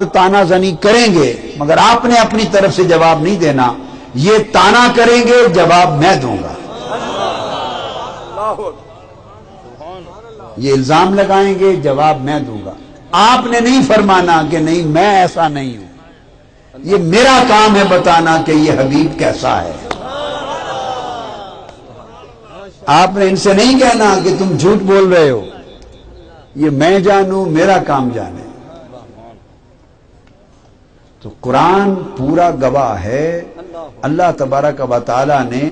ताना जनी करेंगे मगर आपने अपनी तरफ से जवाब नहीं देना। ये ताना करेंगे, जवाब मैं दूंगा। ये इल्जाम लगाएंगे, जवाब मैं दूंगा। आपने नहीं फरमाना कि नहीं मैं ऐसा नहीं हूं। ये मेरा काम है बताना कि ये हबीब कैसा है। आपने इनसे नहीं कहना कि तुम झूठ बोल रहे हो। ये मैं जानूं, मेरा काम जाने। तो कुरान पूरा गवाह है। अल्लाह तबारक व तआला ने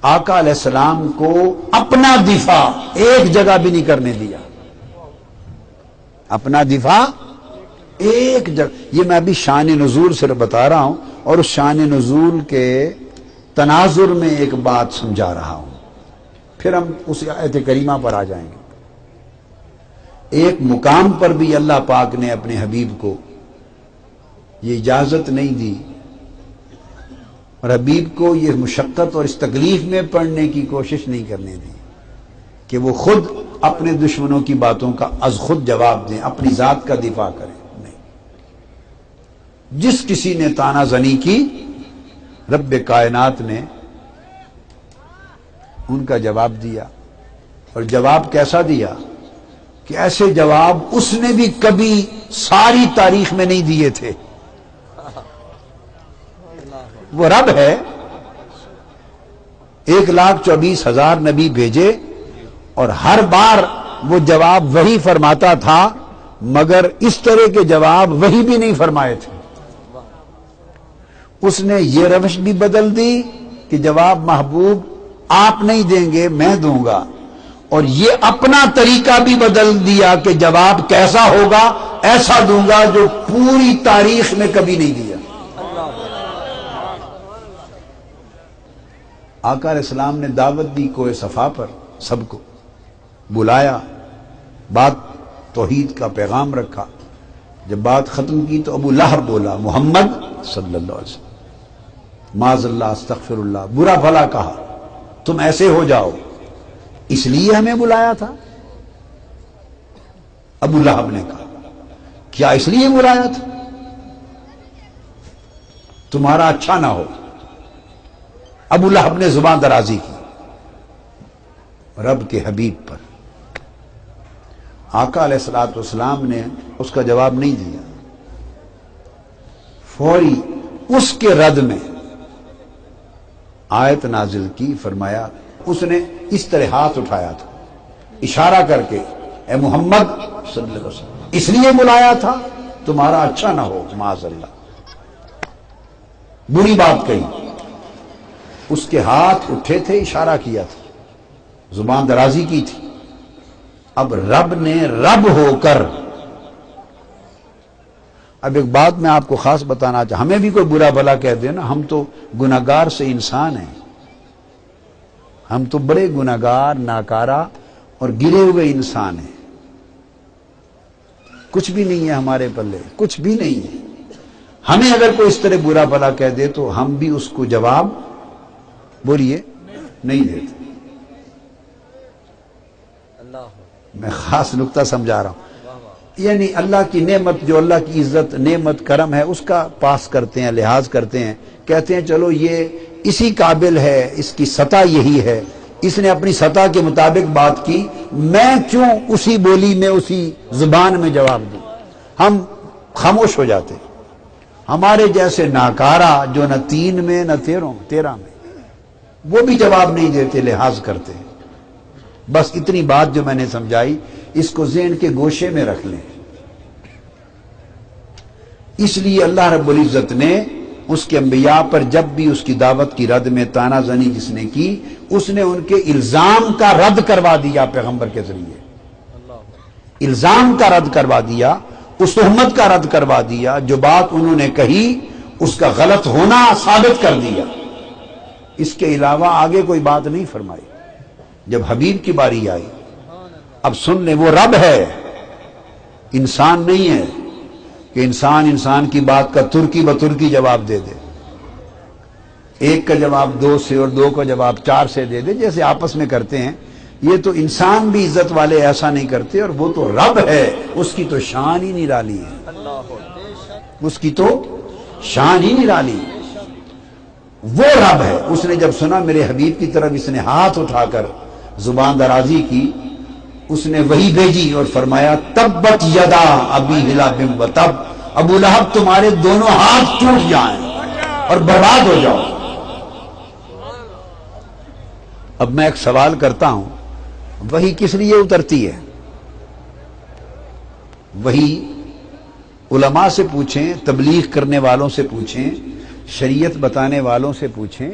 आका अलैहिस्सलाम को अपना दिफा एक जगह भी नहीं करने दिया। अपना दिफा एक जगह। ये मैं अभी शान नुज़ूल सिर्फ बता रहा हूं और उस शान नुज़ूल के तनाजुर में एक बात समझा रहा हूं, फिर हम उस आयत करीमा पर आ जाएंगे। एक मुकाम पर भी अल्लाह पाक ने अपने हबीब को ये इजाजत नहीं दी और हबीब को ये मुशक्कत और इस तकलीफ में पड़ने की कोशिश नहीं करने दी कि वो खुद अपने दुश्मनों की बातों का अज खुद जवाब दें, अपनी जात का दिफा करें। नहीं, जिस किसी ने ताना जनी की, रब्बे कायनात ने उनका जवाब दिया। और जवाब कैसा दिया कि ऐसे जवाब उसने भी कभी सारी तारीख में नहीं दिए थे। वो रब है, 1,24,000 नबी भेजे और हर बार वो जवाब वही फरमाता था, मगर इस तरह के जवाब वही भी नहीं फरमाए थे। उसने ये रवश भी बदल दी कि जवाब महबूब आप नहीं देंगे, मैं दूंगा। और ये अपना तरीका भी बदल दिया कि जवाब कैसा होगा, ऐसा दूंगा जो पूरी तारीख में कभी नहीं दिया। आका अलैहिस्सलाम ने दावत दी कोए सफा पर, सबको बुलाया, बात तौहीद का पैगाम रखा। जब बात खत्म की तो अबू लहब बोला, मोहम्मद सल्लल्लाहु अलैहि वसल्लम माज़ल्लाह अस्तग़फिरुल्लाह, बुरा भला कहा, तुम ऐसे हो जाओ, इसलिए हमें बुलाया था। अबू लहब ने कहा, क्या इसलिए बुलाया था? तुम्हारा अच्छा ना हो। अबू लहब ने जुबान दराजी की रब के हबीब पर। आका अलैहिस्सलातु वस्सलाम ने उसका जवाब नहीं दिया। फौरी उसके रद में आयत नाजिल की, फरमाया, उसने इस तरह हाथ उठाया था इशारा करके, ए मोहम्मद सल्लल्लाहु अलैहि वसल्लम, इसलिए बुलाया था तुम्हारा अच्छा ना हो, माज़अल्लाह, बुरी बात कही। उसके हाथ उठे थे, इशारा किया था, जुबान दराजी की थी। अब रब ने रब होकर, अब एक बात मैं आपको खास बताना चाहता, हमें भी कोई बुरा भला कह दे ना, हम तो गुनाहगार से इंसान हैं। हम तो बड़े गुनाहगार, नाकारा और गिरे हुए इंसान हैं। कुछ भी नहीं है हमारे पल्ले, कुछ भी नहीं है। हमें अगर कोई इस तरह बुरा भला कह दे तो हम भी उसको जवाब बोलिए नहीं देते। मैं खास नुक्ता समझा रहा हूं, यानी अल्लाह की नेमत, जो अल्लाह की इज्जत, नेमत, करम है, उसका पास करते हैं, लिहाज करते हैं, कहते हैं चलो ये इसी काबिल है, इसकी सतह यही है, इसने अपनी सतह के मुताबिक बात की, मैं क्यों उसी बोली में, उसी जुबान में जवाब दूं। हम खामोश हो जाते। हमारे जैसे नाकारा जो न 3 में न 13 में, वो भी जवाब नहीं देते, लिहाज करते हैं। बस इतनी बात जो मैंने समझाई, इसको ज़हन के गोशे में रख लें। इसलिए अल्लाह रब्बुल इज्जत ने उसके अंबिया पर जब भी उसकी दावत की रद में ताना जनी जिसने की, उसने उनके इल्जाम का रद्द करवा दिया। पैगंबर के जरिए इल्जाम का रद्द करवा दिया, उस तुहमत का रद्द करवा दिया। जो बात उन्होंने कही उसका गलत होना साबित कर दिया। इसके अलावा आगे कोई बात नहीं फरमाई। जब हबीब की बारी आई, अब सुन ले, वो रब है, इंसान नहीं है कि इंसान इंसान की बात का तुर्की ब तुर्की जवाब दे दे। एक का जवाब 2 से और 2 का जवाब 4 से दे दे, जैसे आपस में करते हैं। ये तो इंसान भी इज्जत वाले ऐसा नहीं करते, और वो तो रब है, उसकी तो शान ही निराली है। اس کی تو شان ہی نرالی. وہ رب ہے. اس نے جب سنا میرے حبیب کی طرف اس نے ہاتھ اٹھا کر زبان درازی کی, اس نے وہی بھیجی اور فرمایا تبت یدا ابی لہب وتب, ابو لہب تمہارے دونوں ہاتھ ٹوٹ جائیں اور برباد ہو جاؤ. اب میں ایک سوال کرتا ہوں, وہی کس لیے اترتی ہے؟ وہی علماء سے پوچھیں, تبلیغ کرنے والوں سے پوچھیں, شریعت بتانے والوں سے پوچھیں,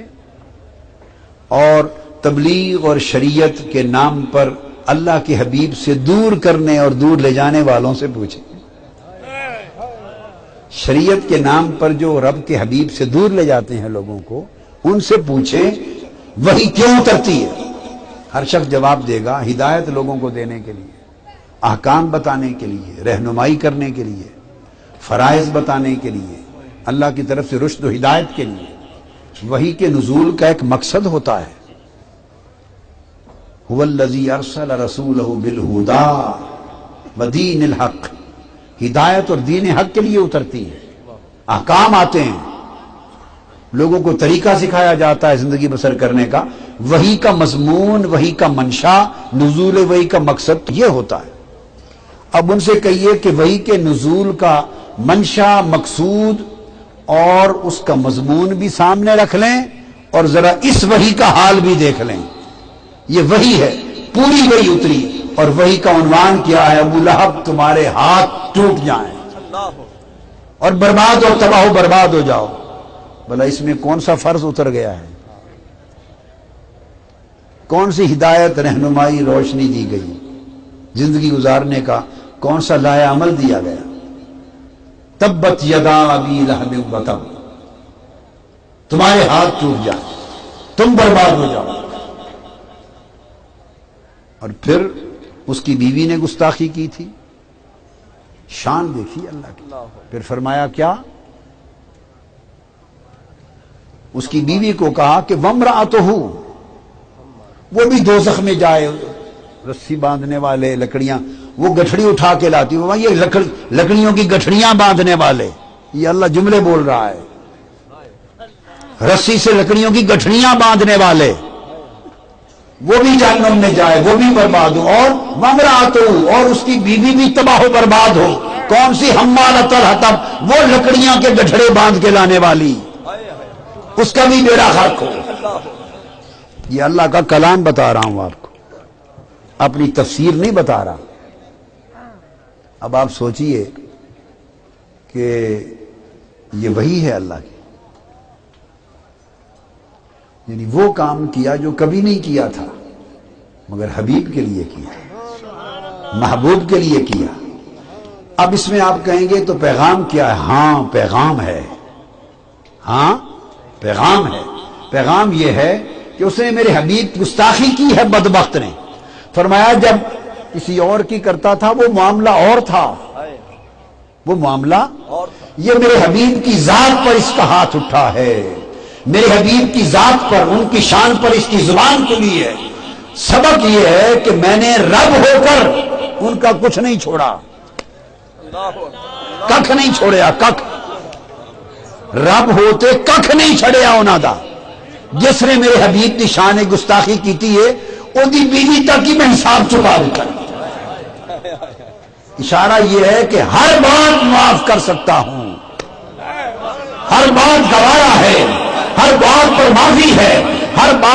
اور تبلیغ اور شریعت کے نام پر اللہ کے حبیب سے دور کرنے اور دور لے جانے والوں سے پوچھیں. شریعت کے نام پر جو رب کے حبیب سے دور لے جاتے ہیں لوگوں کو, ان سے پوچھیں وہی کیوں اترتی ہے. ہر شخص جواب دے گا ہدایت لوگوں کو دینے کے لیے, احکام بتانے کے لیے, رہنمائی کرنے کے لیے, فرائض بتانے کے لیے, اللہ کی طرف سے رشد و ہدایت کے لیے. وحی کے نزول کا ایک مقصد ہوتا ہے, هو الذی ارسل رسولہ بالہدی ودین الحق. ہدایت اور دین حق کے لیے اترتی ہے. احکام آتے ہیں, لوگوں کو طریقہ سکھایا جاتا ہے زندگی بسر کرنے کا. وحی کا مضمون, وحی کا منشا, نزول وحی کا مقصد یہ ہوتا ہے. اب ان سے کہیے کہ وحی کے نزول کا منشا, مقصود اور اس کا مضمون بھی سامنے رکھ لیں, اور ذرا اس وحی کا حال بھی دیکھ لیں. یہ وحی ہے, پوری وحی اتری, اور وحی کا عنوان کیا ہے؟ ابو لہب تمہارے ہاتھ ٹوٹ جائیں اور برباد اور تباہ و برباد ہو جاؤ. بھلا اس میں کون سا فرض اتر گیا ہے؟ کون سی ہدایت, رہنمائی, روشنی دی گئی زندگی گزارنے کا؟ کون سا لائے عمل دیا گیا؟ تبت یدا ابی لہب وتب, تمہارے ہاتھ ٹوٹ جائیں, تم برباد ہو جاؤ. اور پھر اس کی بیوی نے گستاخی کی تھی. شان دیکھی اللہ کی. پھر فرمایا کیا؟ اس کی بیوی کو کہا کہ وامرأتہ, وہ بھی دوزخ میں جائے. رسی باندھنے والے, لکڑیاں, وہ گٹھڑی اٹھا کے لاتی, وہ یہ لکڑیوں کی گٹھڑیاں باندھنے والے, یہ اللہ جملے بول رہا ہے. رسی سے لکڑیوں کی گٹھڑیاں باندھنے والے, وہ بھی جہنم میں جائے, وہ بھی برباد ہو. اور وامرأتہ, اور اس کی بیوی بھی تباہ و برباد ہو. کون سی؟ حمالۃ الحطب, وہ لکڑیاں کے گٹھڑے باندھ کے لانے والی, اس کا بھی بیڑا غرق ہو. یہ اللہ کا کلام بتا رہا ہوں آپ کو, اپنی تفسیر نہیں بتا رہا. اب آپ سوچئے کہ یہ وہی ہے اللہ کی, یعنی وہ کام کیا جو کبھی نہیں کیا تھا, مگر حبیب کے لیے کیا, محبوب کے لیے کیا. اب اس میں آپ کہیں گے تو پیغام کیا ہے؟ ہاں پیغام ہے, ہاں پیغام ہے. پیغام یہ ہے کہ اس نے میرے حبیب گستاخی کی ہے بدبخت نے. فرمایا جب کسی اور کی کرتا تھا وہ معاملہ اور تھا, وہ معاملہ, یہ میرے حبیب کی ذات پر اس کا ہاتھ اٹھا ہے, میرے حبیب کی ذات پر, ان کی شان پر اس کی زبان کھلی ہے. سبق یہ ہے کہ میں نے رب ہو کر ان کا کچھ نہیں چھوڑا, ککھ نہیں چھوڑیا, ککھ. رب ہوتے ککھ نہیں چھڑیا انہاں دا. جس نے میرے حبیب کی شان گستاخی کیتی ہے وہ دی بیوی تک ہی میں حساب چکا دیتا. اشارہ یہ ہے کہ ہر بات معاف کر سکتا ہوں, ہر بات گوارا ہے, ہر بات پر معافی ہے, ہر بات